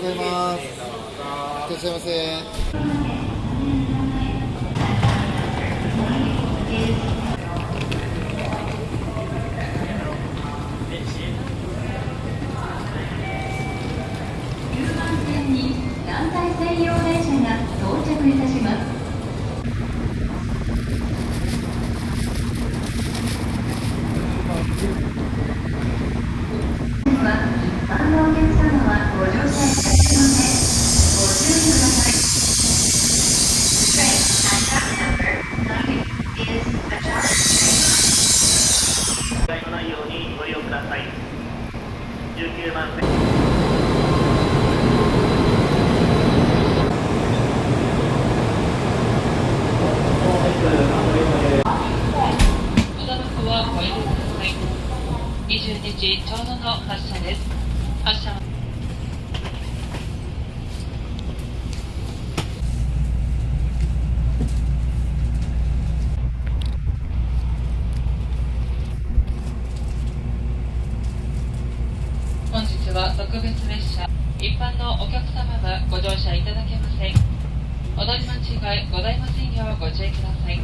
ざいます。いらっしゃいませ。9番線に団体専用電車が到着いたします。一般のお客様はご乗車いただけません。ご注意ください。のないようにご利用ください。19番線。22時ちょうどの発車です。発車本日は特別列車、一般のお客様はご乗車いただけません。お乗り間違いございませんようご注意ください。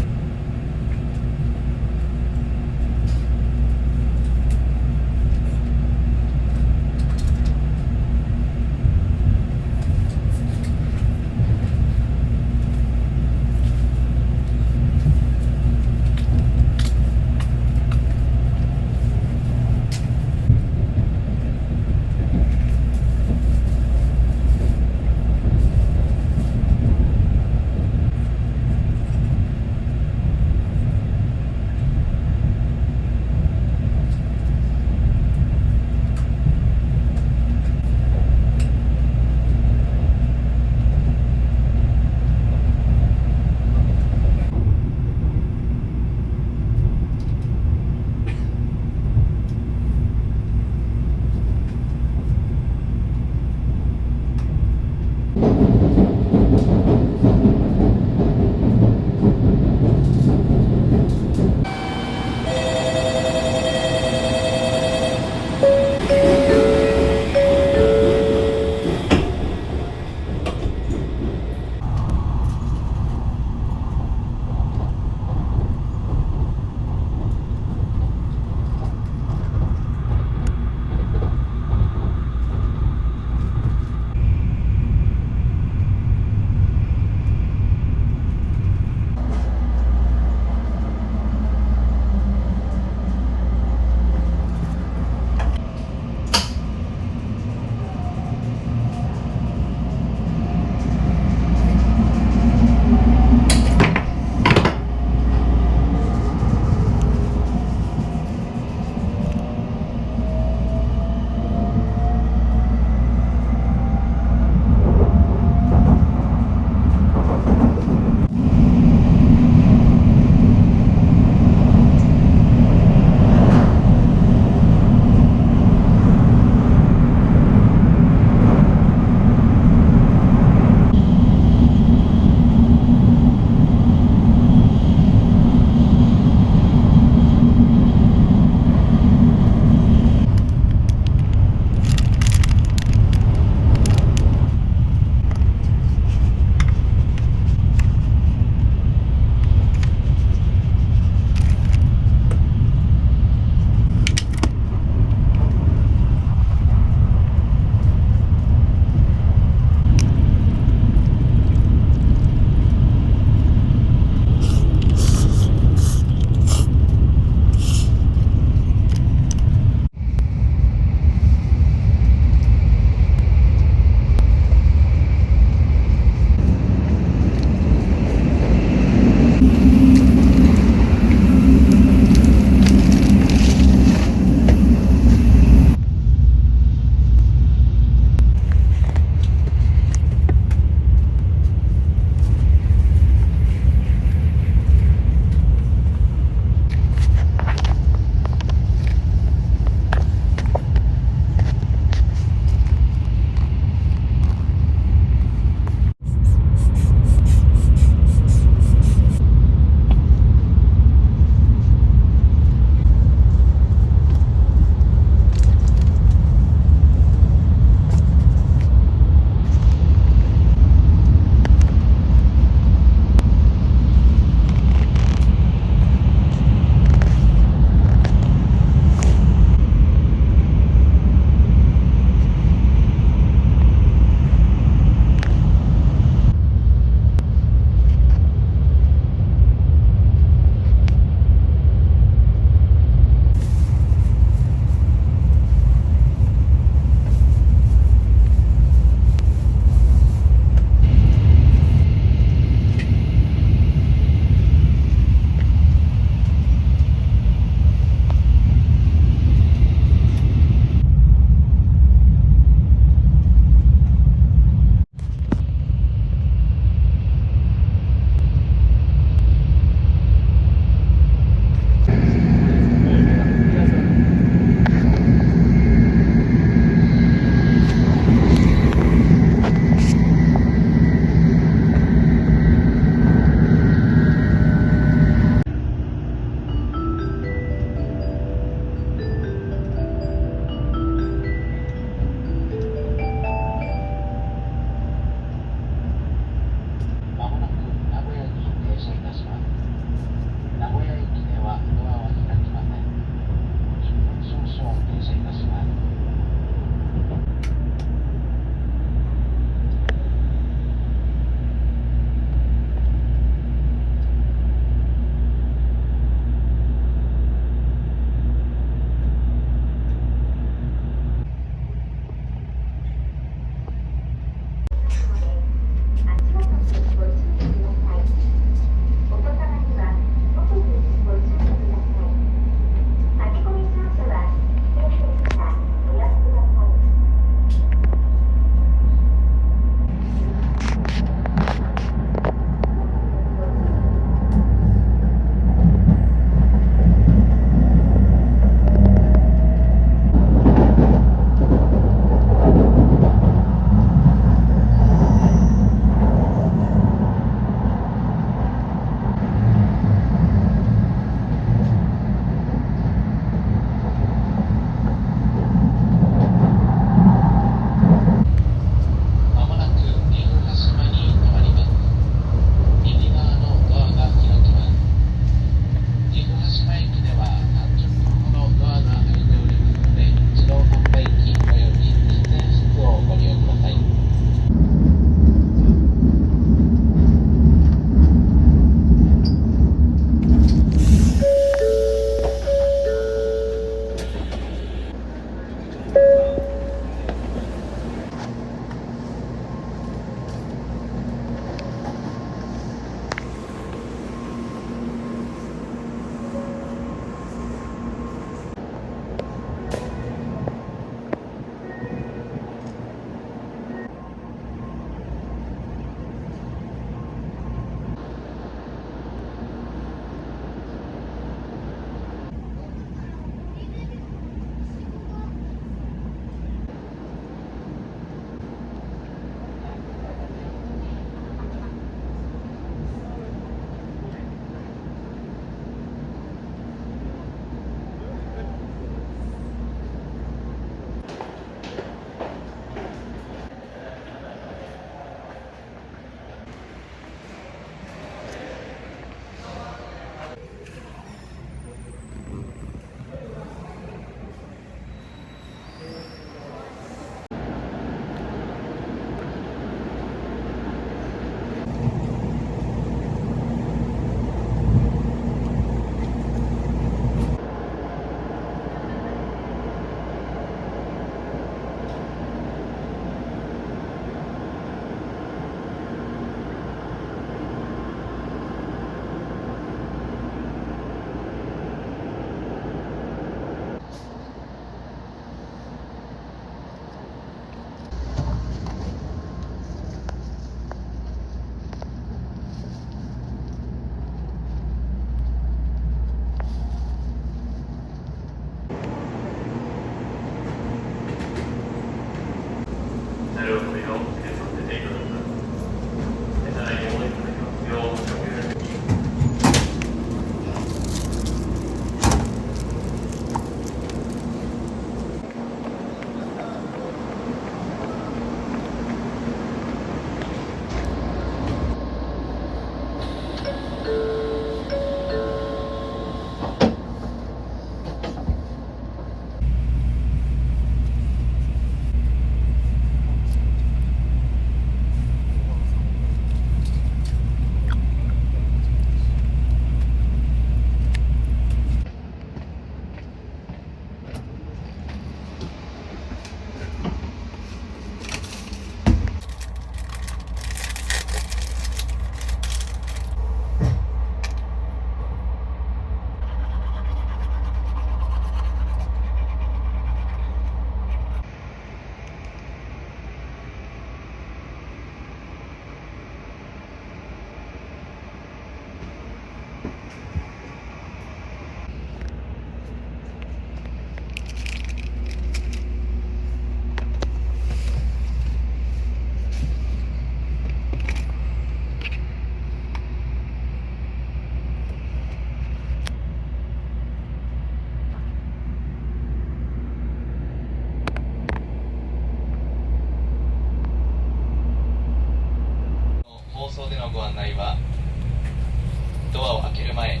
る前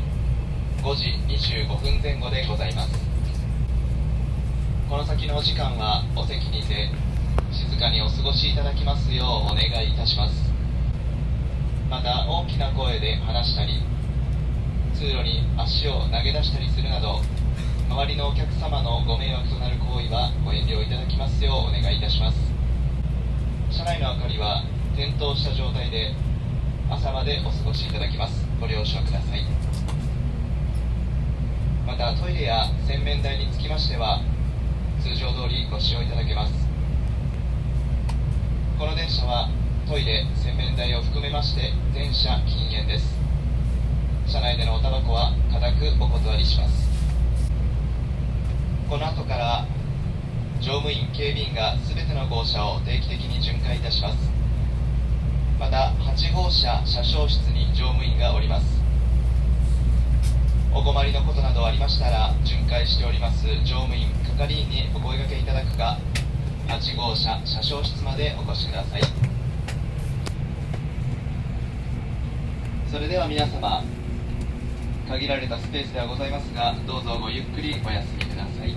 5時25分前後でございます。この先のお時間はお席にて静かにお過ごしいただきますようお願いいたします。また大きな声で話したり通路に足を投げ出したりするなど周りのお客様のご迷惑となる行為はご遠慮いただきますようお願いいたします。車内の明かりは点灯した状態で朝までお過ごしいただきます。ご了承ください。またトイレや洗面台につきましては通常通りご使用いただけます。この電車はトイレ洗面台を含めまして全車禁煙です。車内でのおタバコは固くお断りします。この後から乗務員警備員が全ての号車を定期的に巡回いたします。また8号車車掌室に乗務員がおります。お困りのことなどありましたら巡回しております乗務員係員にお声掛けいただくか8号車車掌室までお越しください。それでは皆様限られたスペースではございますがどうぞごゆっくりお休みください。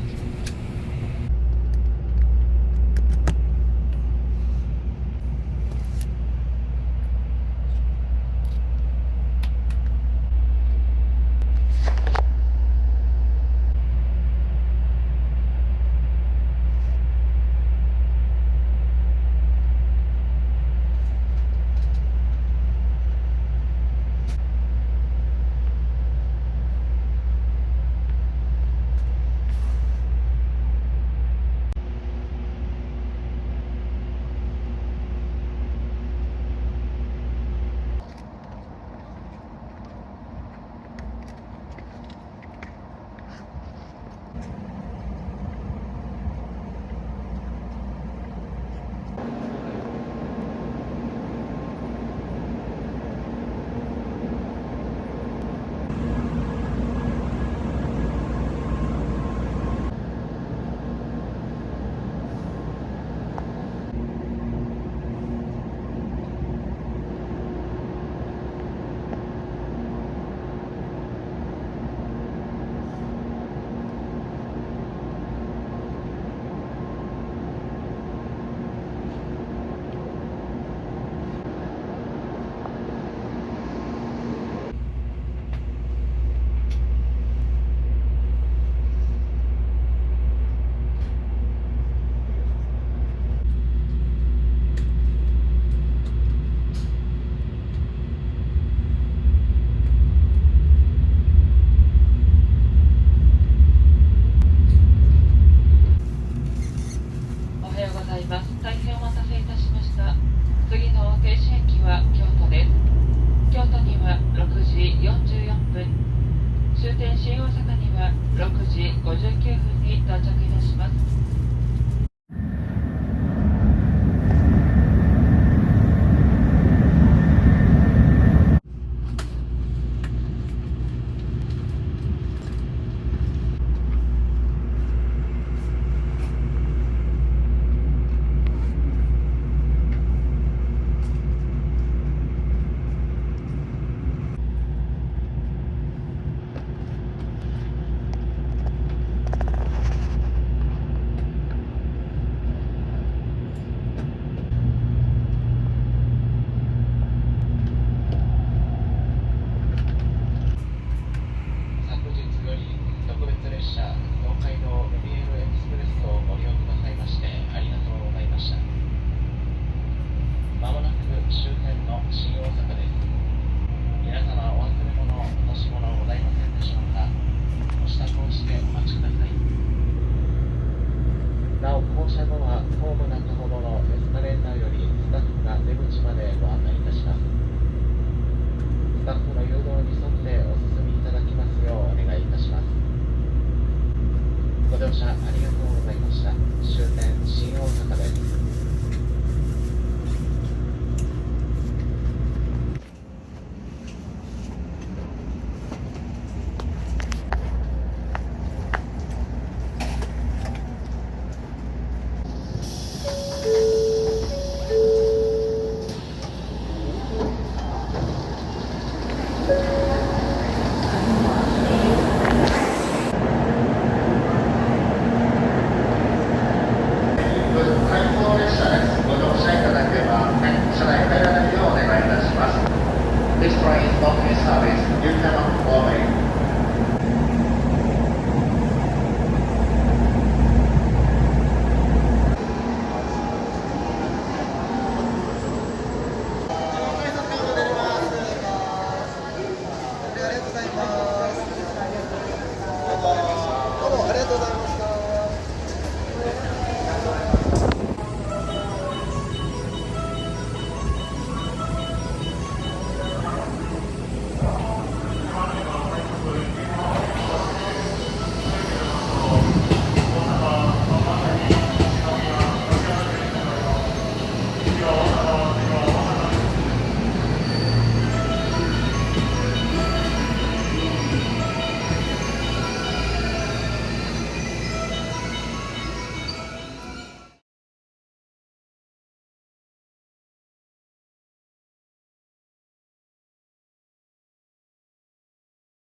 大変お待たせいたしました。次の停止駅は京都です。京都には6時44分、終点新大阪には6時59分に到着いたします。りありがとうございます。